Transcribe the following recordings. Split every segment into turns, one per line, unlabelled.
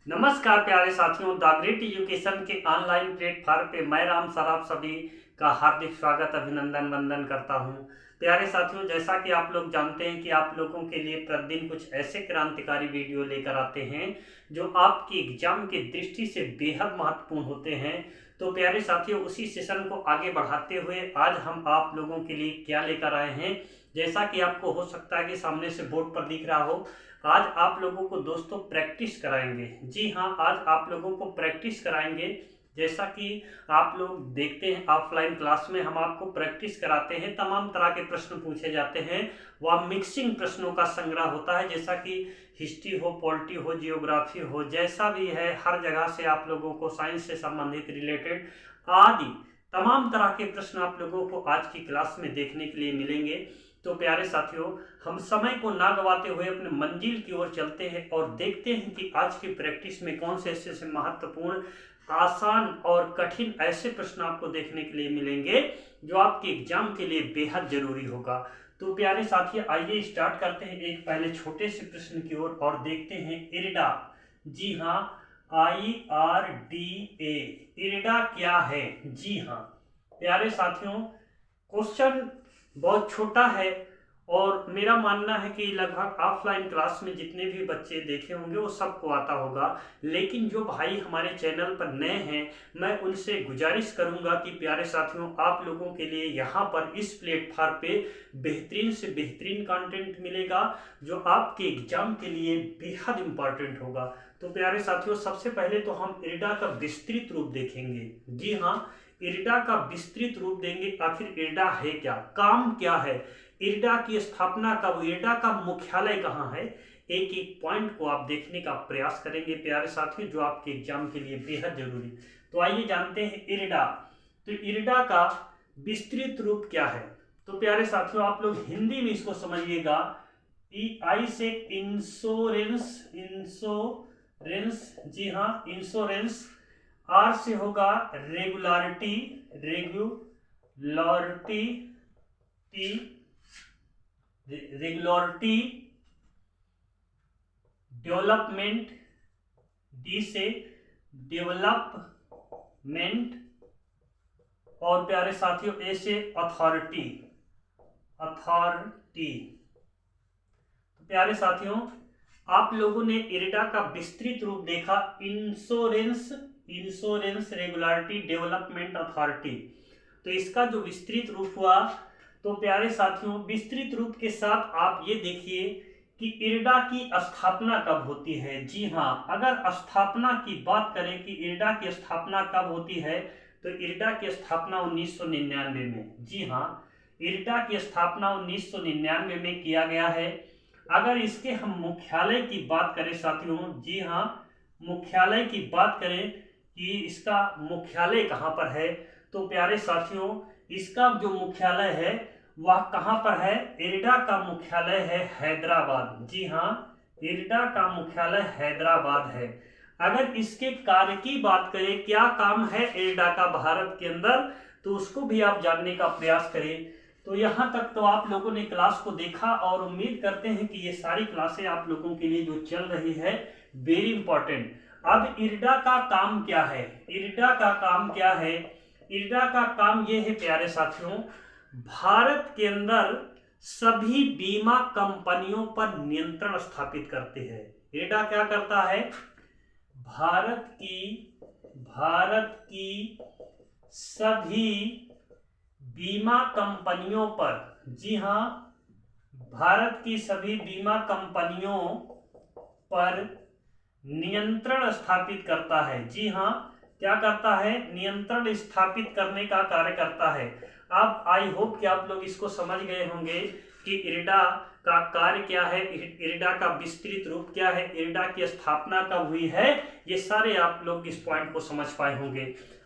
नमस्कार प्यारे साथियों, द ग्रेट एजुकेशन के ऑनलाइन प्लेटफॉर्म पे मैं राम सर आप सभी का हार्दिक स्वागत अभिनंदन वंदन करता हूं। प्यारे साथियों, जैसा कि आप लोग जानते हैं कि आप लोगों के लिए प्रतिदिन कुछ ऐसे क्रांतिकारी वीडियो लेकर आते हैं जो आपकी एग्जाम की दृष्टि से बेहद महत्वपूर्ण होते हैं। तो प्यारे साथियों, उसी सेशन को आगे बढ़ाते हुए आज हम आप लोगों के लिए क्या लेकर आए हैं, जैसा कि आपको हो सकता है कि सामने से बोर्ड पर दिख रहा हो। आज आप लोगों को दोस्तों प्रैक्टिस कराएंगे। जी हाँ, आज आप लोगों को प्रैक्टिस कराएंगे। जैसा कि आप लोग देखते हैं ऑफलाइन क्लास में हम आपको प्रैक्टिस कराते हैं, तमाम तरह के प्रश्न पूछे जाते हैं। वह मिक्सिंग प्रश्नों का संग्रह होता है, जैसा कि हिस्ट्री हो, पॉलिटी हो, जियोग्राफी हो, जैसा भी है हर जगह से आप लोगों को साइंस से संबंधित रिलेटेड आदि तमाम तरह के प्रश्न आप लोगों को आज की क्लास में देखने के लिए मिलेंगे। तो प्यारे साथियों, हम समय को ना गवाते हुए अपने मंजिल की ओर चलते हैं और देखते हैं कि आज की प्रैक्टिस में कौन से ऐसे महत्वपूर्ण, आसान और कठिन ऐसे प्रश्न आपको देखने के लिए मिलेंगे जो आपके एग्जाम के लिए बेहद जरूरी होगा। तो प्यारे साथियों, आइए स्टार्ट करते हैं एक पहले छोटे से प्रश्न की ओर और देखते हैं इरडा। जी हाँ, IRDA, इरडा क्या है? जी हाँ प्यारे साथियों, क्वेश्चन बहुत छोटा है और मेरा मानना है कि लगभग ऑफलाइन क्लास में जितने भी बच्चे देखे होंगे वो सबको आता होगा। लेकिन जो भाई हमारे चैनल पर नए हैं, मैं उनसे गुजारिश करूंगा कि प्यारे साथियों, आप लोगों के लिए यहाँ पर इस प्लेटफॉर्म पे बेहतरीन से बेहतरीन कंटेंट मिलेगा जो आपके एग्जाम के लिए बेहद इंपॉर्टेंट होगा। तो प्यारे साथियों, सबसे पहले तो हम इरडा का विस्तृत रूप देखेंगे। जी हाँ, इरडा का विस्तृत रूप देंगे। आखिर इरडा है क्या, काम क्या है, इरडा की स्थापना कब, इरडा का मुख्यालय कहाँ है, एक एक पॉइंट को आप देखने का प्रयास करेंगे प्यारे साथियों, जो आपके एग्जाम के लिए बेहद जरूरी। तो आइए जानते हैं इरडा। तो इरडा का विस्तृत रूप क्या है? तो प्यारे साथियों, आप लोग हिंदी में इसको समझिएगा। आई से इंश्योरेंस, इंश्योरेंस, जी हाँ इंश्योरेंस। आर से होगा regularity, regularity, regularity, development, D से डेवलपमेंट, और प्यारे साथियों ए से अथॉरिटी, अथॉरिटी। तो प्यारे साथियों, आप लोगों ने इरडा का विस्तृत रूप देखा, insurance, insurance, regularity, development, authority. तो इसका जो विस्तृत रूप हुआ, तो प्यारे साथियों विस्तृत रूप के साथ आप ये देखिए कि इरडा की स्थापना कब होती है। जी हाँ, अगर स्थापना की बात करें कि इरडा की स्थापना कब होती है, तो इरडा की स्थापना 1999 में। जी हाँ, इरडा की स्थापना 1999 में किया गया है। अगर इसके हम मुख्यालय की बात करें साथियों, जी हाँ मुख्यालय की बात करें कि इसका मुख्यालय कहाँ पर है, तो प्यारे साथियों इसका जो मुख्यालय है वह कहाँ पर है? इरडा का मुख्यालय है हैदराबाद। जी हाँ, इरडा का मुख्यालय हैदराबाद है। अगर इसके कार्य की बात करें, क्या काम है इरडा का भारत के अंदर, तो उसको भी आप जानने का प्रयास करें। तो यहाँ तक तो आप लोगों ने क्लास को देखा और उम्मीद करते हैं कि ये सारी क्लासें आप लोगों के लिए जो चल रही है वेरी इंपॉर्टेंट। अब इरडा का काम क्या है? इरडा का काम क्या है? इरडा का काम ये है प्यारे साथियों, भारत के अंदर सभी बीमा कंपनियों पर नियंत्रण स्थापित करते हैं। इरडा क्या करता है? भारत की सभी बीमा कंपनियों पर, जी हाँ भारत की सभी बीमा कंपनियों पर नियंत्रण स्थापित करता है। जी हाँ, क्या करता है? नियंत्रण स्थापित करने का कार्य करता है। अब आई होप कि आप लोग इसको समझ गए होंगे कि इरडा का कार्य क्या है, इरडा का विस्तृत रूप क्या है, इरडा की स्थापना कब हुई है, ये सारे आप लोग इस पॉइंट को समझ पाए होंगे।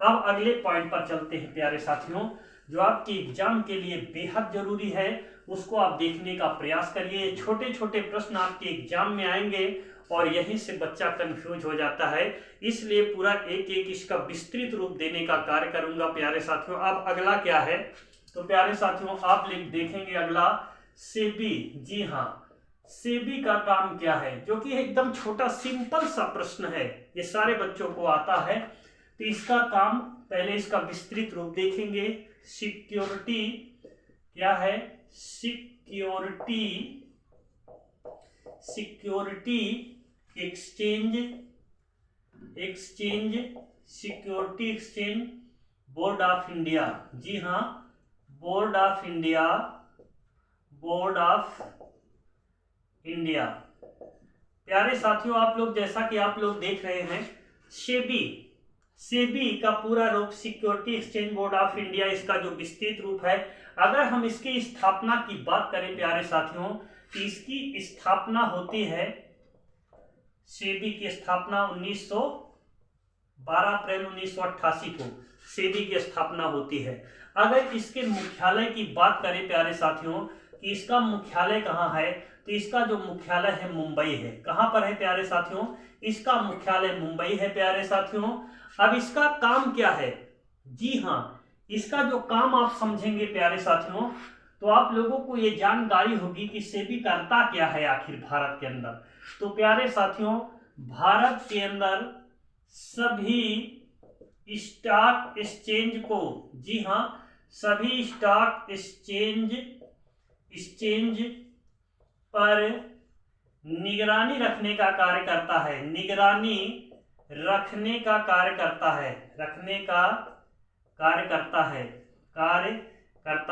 अब अगले पॉइंट पर चलते हैं प्यारे साथियों, जो आपके एग्जाम के लिए बेहद जरूरी है, उसको आप देखने का प्रयास करिए। छोटे छोटे प्रश्न आपके एग्जाम में आएंगे और यहीं से बच्चा कंफ्यूज हो जाता है, इसलिए पूरा एक एक इसका विस्तृत रूप देने का कार्य करूंगा प्यारे साथियों। अब अगला क्या है, तो प्यारे साथियों आप देखेंगे अगला सेबी। जी हाँ, सेबी का काम क्या है, जो कि एकदम छोटा सिंपल सा प्रश्न है, ये सारे बच्चों को आता है। तो इसका काम, पहले इसका विस्तृत रूप देखेंगे। सिक्योरिटी क्या है? Security exchange security exchange board of India. जी हाँ, बोर्ड ऑफ इंडिया। प्यारे साथियों, आप लोग जैसा कि आप लोग देख रहे हैं, सेबी का पूरा रूप security exchange board of India, इसका जो विस्तृत रूप है। अगर हम इसकी स्थापना की बात करें प्यारे साथियों, तो इसकी स्थापना होती है, सेबी की स्थापना 12 अप्रैल 1988 को सेबी की स्थापना होती है। अगर इसके मुख्यालय की बात करें प्यारे साथियों कि इसका मुख्यालय कहाँ है, तो इसका जो मुख्यालय है मुंबई है। कहाँ पर है प्यारे साथियों? इसका मुख्यालय मुंबई है प्यारे साथियों। अब इसका काम क्या है? जी हाँ, इसका जो काम आप समझेंगे प्यारे साथियों, तो आप लोगों को ये जानकारी होगी कि सेबी करता क्या है आखिर भारत के अंदर। तो प्यारे साथियों, भारत के अंदर सभी स्टॉक एक्सचेंज को, जी हाँ, सभी स्टॉक एक्सचेंज पर निगरानी रखने का कार्य करता है। निगरानी रखने का कार्य करता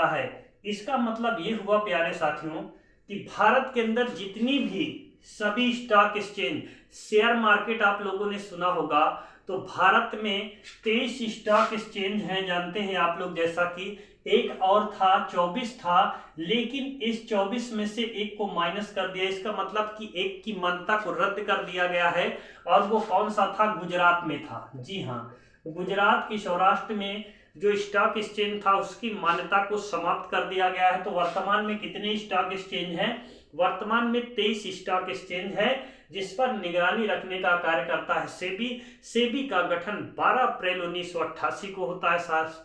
है। इसका मतलब ये हुआ प्यारे साथियों कि भारत के अंदर जितनी भी सभी स्टॉक एक्सचेंज, शेयर मार्केट आप लोगों ने सुना होगा, तो भारत में 23 स्टॉक एक्सचेंज हैं, जानते हैं आप लोग, जैसा कि एक और था 24 था, लेकिन इस 24 में से एक को माइनस कर दिया। इसका मतलब कि एक की मान्यता को रद्द कर दिया गया है। और वो कौन सा था? गुजरात में था। जी हाँ, गुजरात की सौराष्ट्र में जो स्टॉक एक्सचेंज था उसकी मान्यता को समाप्त कर दिया गया है। तो वर्तमान में कितने स्टॉक एक्सचेंज हैं? वर्तमान में 23 स्टॉक एक्सचेंज है, जिस पर निगरानी रखने का कार्य करता है सेबी का गठन 12 अप्रैल 1988 को होता है।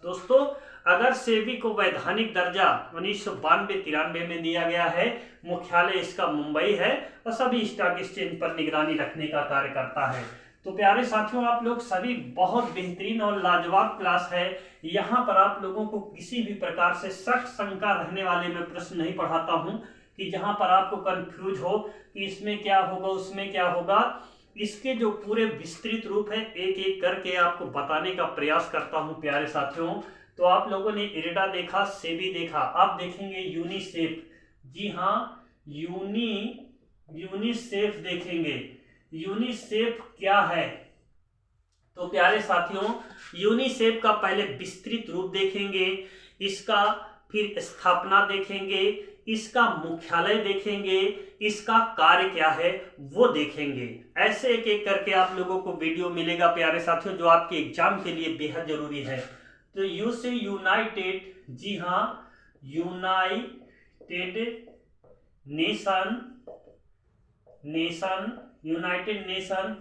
दोस्तों, अगर सेबी को वैधानिक दर्जा 1992-93 में दिया गया है, मुख्यालय इसका मुंबई है और सभी स्टॉक एक्सचेंज पर निगरानी रखने का कार्य करता है। तो प्यारे साथियों, आप लोग सभी बहुत बेहतरीन और लाजवाब क्लास है। यहाँ पर आप लोगों को किसी भी प्रकार से शक शंका रहने वाले मैं प्रश्न नहीं पढ़ाता हूँ कि जहां पर आपको कंफ्यूज हो कि इसमें क्या होगा उसमें क्या होगा। इसके जो पूरे विस्तृत रूप है एक एक करके आपको बताने का प्रयास करता हूं प्यारे साथियों। तो आप लोगों ने इरेडा देखा, सेबी देखा, आप देखेंगे यूनिसेफ। जी हाँ, यूनिसेफ देखेंगे। यूनिसेफ क्या है? तो प्यारे साथियों, यूनिसेफ का पहले विस्तृत रूप देखेंगे, इसका फिर स्थापना देखेंगे, इसका मुख्यालय देखेंगे, इसका कार्य क्या है वो देखेंगे। ऐसे एक एक करके आप लोगों को वीडियो मिलेगा प्यारे साथियों, जो आपके एग्जाम के लिए बेहद जरूरी है। तो यू से यूनाइटेड, जी हाँ, united nation, united nation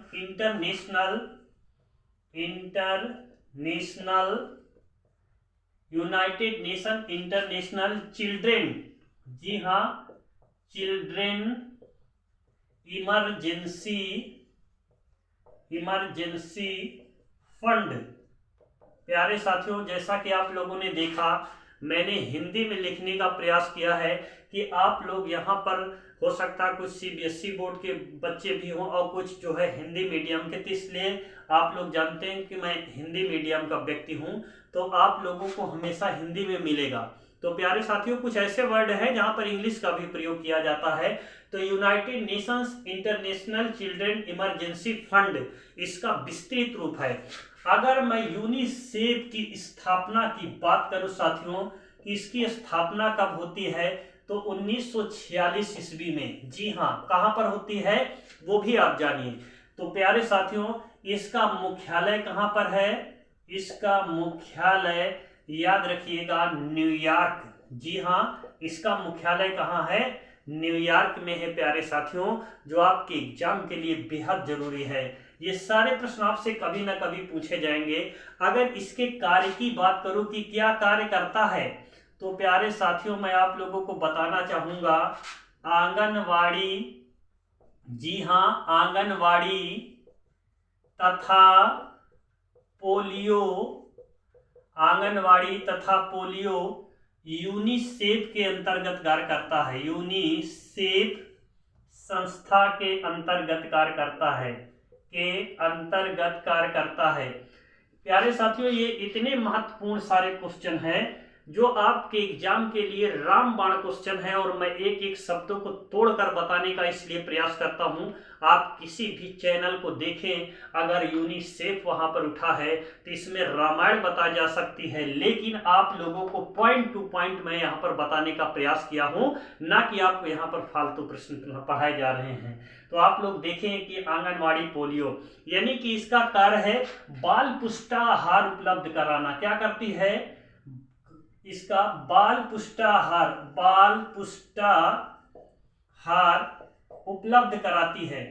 international children, जी हाँ, चिल्ड्रेन इमरजेंसी फंड। प्यारे साथियों, जैसा कि आप लोगों ने देखा, मैंने हिंदी में लिखने का प्रयास किया है कि आप लोग यहाँ पर हो सकता है कुछ सीबीएसई बोर्ड के बच्चे भी हों और कुछ जो है हिंदी मीडियम के, तो इसलिए आप लोग जानते हैं कि मैं हिंदी मीडियम का व्यक्ति हूँ, तो आप लोगों को हमेशा हिंदी में मिलेगा। तो प्यारे साथियों, कुछ ऐसे वर्ड हैं जहां पर इंग्लिश का भी प्रयोग किया जाता है। तो United Nations international children emergency fund इसका विस्तृत रूप है। अगर मैं यूनिसेफ की स्थापना की बात करूं साथियों, कि इसकी स्थापना कब होती है, तो 1946 ईस्वी में। जी हाँ, कहां पर होती है वो भी आप जानिए। तो प्यारे साथियों, इसका मुख्यालय कहां पर है? इसका मुख्यालय याद रखिएगा न्यूयॉर्क। जी हाँ, इसका मुख्यालय कहाँ है? न्यूयॉर्क में है प्यारे साथियों, जो आपके एग्जाम के लिए बेहद जरूरी है। ये सारे प्रश्न आपसे कभी ना कभी पूछे जाएंगे। अगर इसके कार्य की बात करूं कि क्या कार्य करता है, तो प्यारे साथियों मैं आप लोगों को बताना चाहूंगा आंगनवाड़ी, जी हाँ, आंगनवाड़ी तथा पोलियो, आंगनवाड़ी तथा पोलियो यूनिसेफ के अंतर्गत कार्य करता है, यूनिसेफ संस्था के अंतर्गत कार्य करता है, के अंतर्गत कार्य करता है। प्यारे साथियों, ये इतने महत्वपूर्ण सारे क्वेश्चन हैं जो आपके एग्जाम के लिए रामबाण क्वेश्चन है, और मैं एक एक शब्दों को तोड़कर बताने का इसलिए प्रयास करता हूं। आप किसी भी चैनल को देखें, अगर यूनिसेफ वहां पर उठा है तो इसमें रामायण बताई जा सकती है, लेकिन आप लोगों को पॉइंट टू पॉइंट मैं यहाँ पर बताने का प्रयास किया हूं, ना कि आपको यहाँ पर फालतू प्रश्न पढ़ाए जा रहे हैं। तो आप लोग देखें कि आंगनवाड़ी पोलियो यानी कि इसका कार्य है बाल पुष्टाहार उपलब्ध कराना। क्या करती है? इसका बाल पुष्टाहार उपलब्ध कराती है,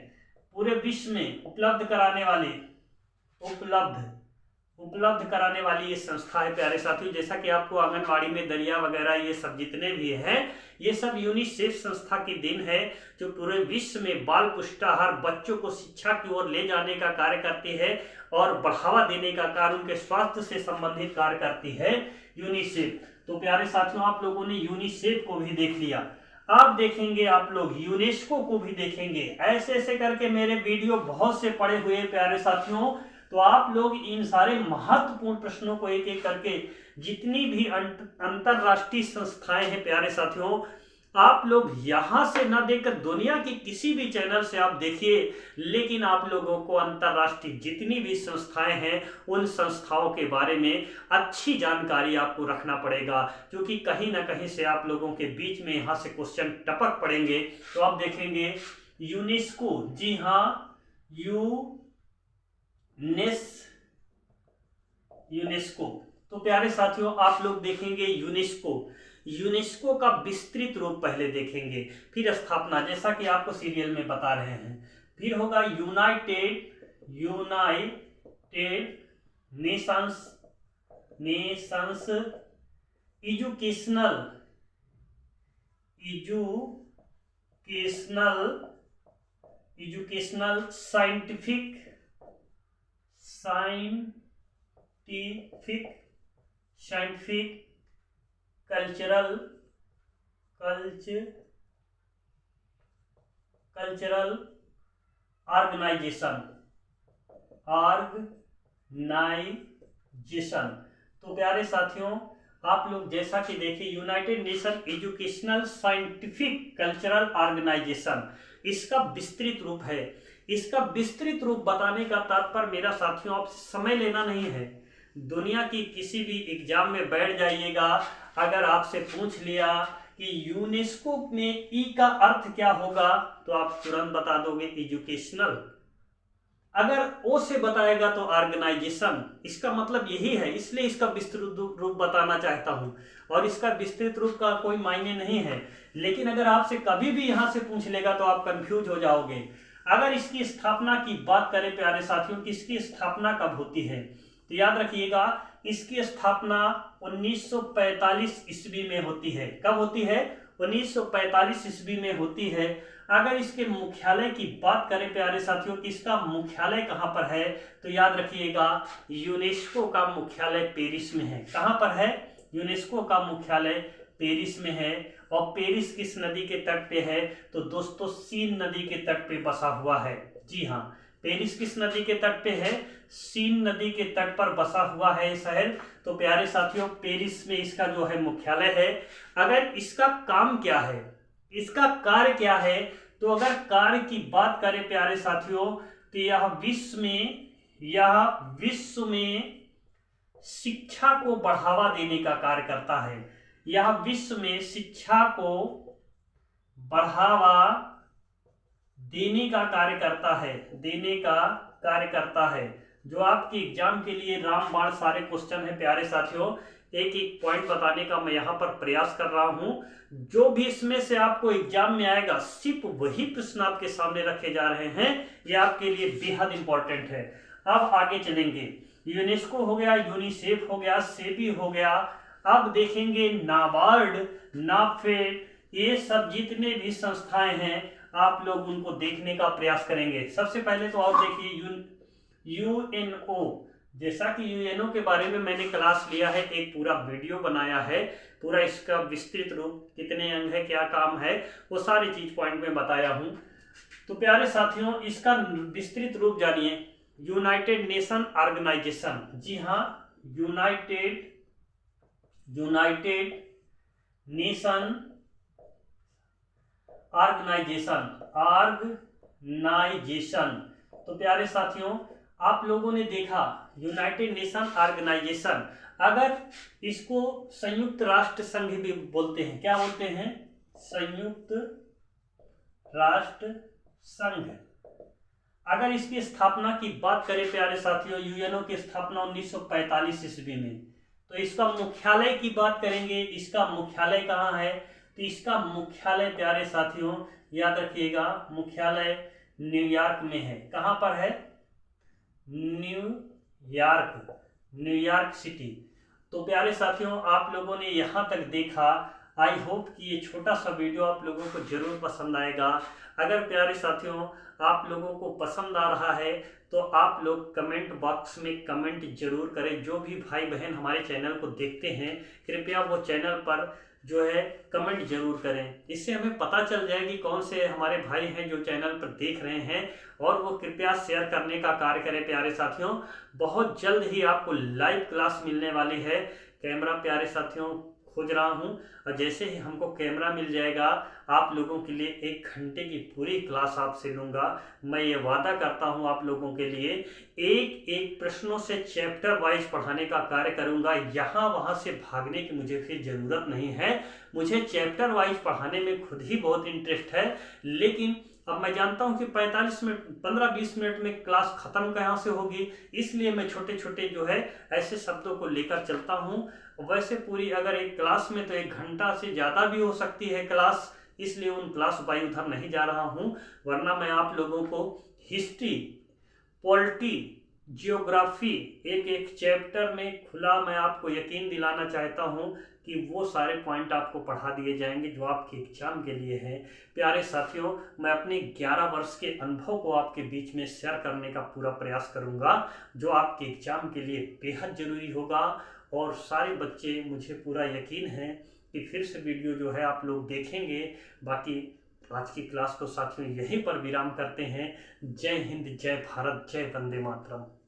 पूरे विश्व में उपलब्ध कराने वाली ये संस्था है। प्यारे साथियों, जैसा कि आपको आंगनवाड़ी में दलिया वगैरह ये सब जितने भी हैं, ये सब यूनिसेफ संस्था की देन है, जो पूरे विश्व में बाल पुष्टाहार, बच्चों को शिक्षा की ओर ले जाने का कार्य करती है और बढ़ावा देने का कार्य, उनके स्वास्थ्य से संबंधित कार्य करती है यूनिसेफ। तो प्यारे साथियों, आप लोगों ने यूनिसेफ को भी देख लिया, अब देखेंगे आप लोग यूनेस्को को भी देखेंगे। ऐसे ऐसे करके मेरे वीडियो बहुत से पड़े हुए प्यारे साथियों, तो आप लोग इन सारे महत्वपूर्ण प्रश्नों को एक एक करके, जितनी भी अंतरराष्ट्रीय संस्थाएं हैं प्यारे साथियों, आप लोग यहां से न देखकर दुनिया के किसी भी चैनल से आप देखिए, लेकिन आप लोगों को अंतरराष्ट्रीय जितनी भी संस्थाएं हैं उन संस्थाओं के बारे में अच्छी जानकारी आपको रखना पड़ेगा, क्योंकि कहीं ना कहीं से आप लोगों के बीच में यहां से क्वेश्चन टपक पड़ेंगे। तो आप देखेंगे यूनेस्को, जी हाँ, यूनेस्को। तो प्यारे साथियों, आप लोग देखेंगे यूनेस्को का विस्तृत रूप पहले देखेंगे, फिर स्थापना, जैसा कि आपको सीरियल में बता रहे हैं। फिर होगा United Nations Educational Scientific Cultural Organization. तो प्यारे साथियों, आप लोग जैसा कि देखिए, United Nation Educational Scientific Cultural Organization, इसका विस्तृत रूप है। इसका विस्तृत रूप बताने का तात्पर्य मेरा साथियों आपसे समय लेना नहीं है। दुनिया की किसी भी एग्जाम में बैठ जाइएगा, अगर आपसे पूछ लिया कि यूनेस्को में ई का अर्थ क्या होगा, तो आप तुरंत बता दोगे एजुकेशनल। अगर ओ से बताएगा तो ऑर्गेनाइजेशन, इसका मतलब यही है, इसलिए इसका विस्तृत रूप बताना चाहता हूं। और इसका विस्तृत रूप का कोई मायने नहीं है, लेकिन अगर आपसे कभी भी यहां से पूछ लेगा तो आप कंफ्यूज हो जाओगे। अगर इसकी स्थापना की बात करें प्यारे साथियों कि इसकी स्थापना कब होती है, तो याद रखिएगा, इसकी स्थापना 1945 ईस्वी में होती है। कब होती है? 1945 ईस्वी में होती है। अगर इसके मुख्यालय की बात करें प्यारे साथियों कि इसका मुख्यालय कहां पर है, तो याद रखिएगा, यूनेस्को का मुख्यालय पेरिस में है। कहां पर है? यूनेस्को का मुख्यालय पेरिस में है। और पेरिस किस नदी के तट पे है? तो दोस्तों, सीन नदी के तट पे बसा हुआ है। जी हाँ, पेरिस किस नदी के तट पे है? सीन नदी के तट पर बसा हुआ है शहर। तो प्यारे साथियों, पेरिस में इसका जो है मुख्यालय है। अगर इसका काम क्या है, इसका कार्य क्या है, तो अगर कार्य की बात करें प्यारे साथियों, तो यह विश्व में शिक्षा को बढ़ावा देने का कार्य करता है। यह विश्व में शिक्षा को बढ़ावा देने का कार्य करता है, जो आपके एग्जाम के लिए रामबाण सारे क्वेश्चन है प्यारे साथियों। एक एक पॉइंट बताने का मैं यहाँ पर प्रयास कर रहा हूँ। जो भी इसमें से आपको एग्जाम में आएगा, सिर्फ वही प्रश्न आपके सामने रखे जा रहे हैं। ये आपके लिए बेहद इंपॉर्टेंट है। अब आगे चलेंगे। यूनेस्को हो गया, यूनिसेफ हो गया, सेबी हो गया। अब देखेंगे नाबार्ड, नाफेड, ये सब जितने भी संस्थाएं हैं आप लोग उनको देखने का प्रयास करेंगे। सबसे पहले तो आप देखिए यूएनओ। जैसा कि यूएनओ के बारे में मैंने क्लास लिया है, एक पूरा वीडियो बनाया है, पूरा इसका विस्तृत रूप, कितने अंग है, क्या काम है, वो सारी चीज पॉइंट में बताया हूं। तो प्यारे साथियों, इसका विस्तृत रूप जानिए। यूनाइटेड नेशन ऑर्गेनाइजेशन, जी हाँ, यूनाइटेड नेशन ऑर्गेनाइजेशन। तो प्यारे साथियों, आप लोगों ने देखा यूनाइटेड नेशन ऑर्गेनाइजेशन, अगर इसको संयुक्त राष्ट्र संघ भी बोलते हैं, क्या बोलते हैं, संयुक्त राष्ट्र संघ। अगर इसकी स्थापना की बात करें प्यारे साथियों, यूएनओ की स्थापना 1945 ईस्वी में। तो इसका मुख्यालय की बात करेंगे, इसका मुख्यालय कहाँ है, तो इसका मुख्यालय प्यारे साथियों याद रखिएगा, मुख्यालय न्यूयॉर्क में है। कहाँ पर है, न्यूयॉर्क सिटी। तो प्यारे साथियों, आप लोगों ने यहाँ तक देखा। आई होप कि ये छोटा सा वीडियो आप लोगों को जरूर पसंद आएगा। अगर प्यारे साथियों आप लोगों को पसंद आ रहा है तो आप लोग कमेंट बॉक्स में कमेंट जरूर करें। जो भी भाई बहन हमारे चैनल को देखते हैं, कृपया वो चैनल पर जो है कमेंट जरूर करें। इससे हमें पता चल जाए कि कौन से हमारे भाई हैं जो चैनल पर देख रहे हैं, और वो कृपया शेयर करने का कार्य करें। प्यारे साथियों, बहुत जल्द ही आपको लाइव क्लास मिलने वाली है। कैमरा प्यारे साथियों खोज रहा हूं, और जैसे ही हमको कैमरा मिल जाएगा आप लोगों के लिए 1 घंटे की पूरी क्लास आपसे लूंगा। मैं ये वादा करता हूं आप लोगों के लिए एक एक प्रश्नों से चैप्टर वाइज पढ़ाने का कार्य करूंगा। यहाँ वहां से भागने की मुझे फिर जरूरत नहीं है। मुझे चैप्टर वाइज पढ़ाने में खुद ही बहुत इंटरेस्ट है, लेकिन अब मैं जानता हूं कि 45 मिनट 15-20 मिनट में क्लास खत्म कहाँ से होगी, इसलिए मैं छोटे छोटे जो है ऐसे शब्दों को लेकर चलता हूं। वैसे पूरी अगर एक क्लास में तो 1 घंटा से ज़्यादा भी हो सकती है क्लास, इसलिए उन क्लास बाई उधर नहीं जा रहा हूं। वरना मैं आप लोगों को हिस्ट्री, पॉलिटी, जियोग्राफी एक एक चैप्टर में खुला मैं आपको यकीन दिलाना चाहता हूं कि वो सारे पॉइंट आपको पढ़ा दिए जाएंगे जो आपके एग्जाम के लिए हैं। प्यारे साथियों, मैं अपने 11 वर्ष के अनुभव को आपके बीच में शेयर करने का पूरा प्रयास करूंगा, जो आपके एग्जाम के लिए बेहद जरूरी होगा। और सारे बच्चे, मुझे पूरा यकीन है कि फिर से वीडियो जो है आप लोग देखेंगे। बाकी आज की क्लास को साथियों यहीं पर विराम करते हैं। जय हिंद, जय भारत, जय वंदे मातरम।